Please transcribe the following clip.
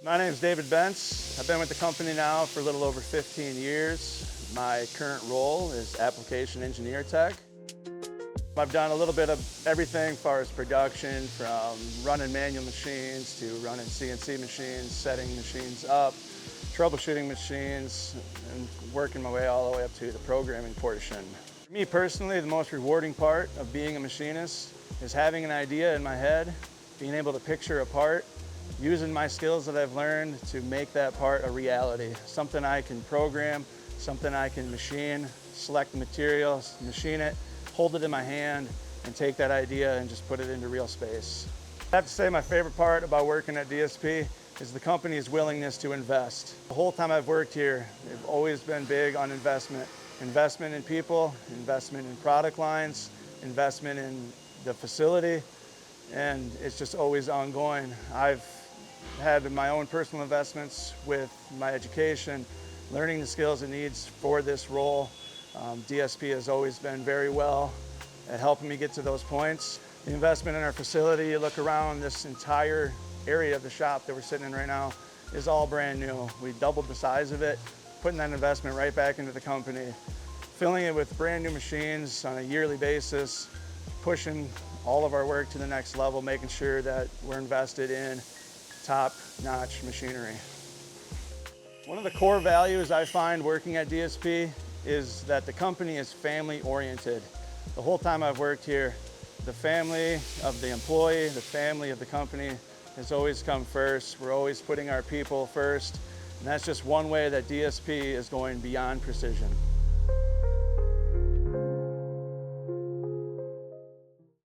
My name is David Bentz. I've been with the company now for a little over 15 years. My current role is application engineer tech. I've done a little bit of everything as far as production, from running manual machines to running CNC machines, setting machines up, troubleshooting machines, and working my way all the way up to the programming portion. For me personally, the most rewarding part of being a machinist is having an idea in my head, being able to picture a part, using my skills that I've learned to make that part a reality. Something I can program, something I can machine, select the materials, machine it, hold it in my hand, and take that idea and just put it into real space. I have to say my favorite part about working at DSP is the company's willingness to invest. The whole time I've worked here, they've always been big on investment. Investment in people, investment in product lines, investment in the facility, and it's just always ongoing. I've had my own personal investments with my education, learning the skills it needs for this role. DSP has always been very well at helping me get to those points. The investment in our facility, you look around, this entire area of the shop that we're sitting in right now is all brand new. We doubled the size of it, putting that investment right back into the company, filling it with brand new machines on a yearly basis, pushing all of our work to the next level, making sure that we're invested in top-notch machinery. One of the core values I find working at DSP is that the company is family-oriented. The whole time I've worked here, the family of the employee, the family of the company has always come first. We're always putting our people first, and that's just one way that DSP is going beyond precision.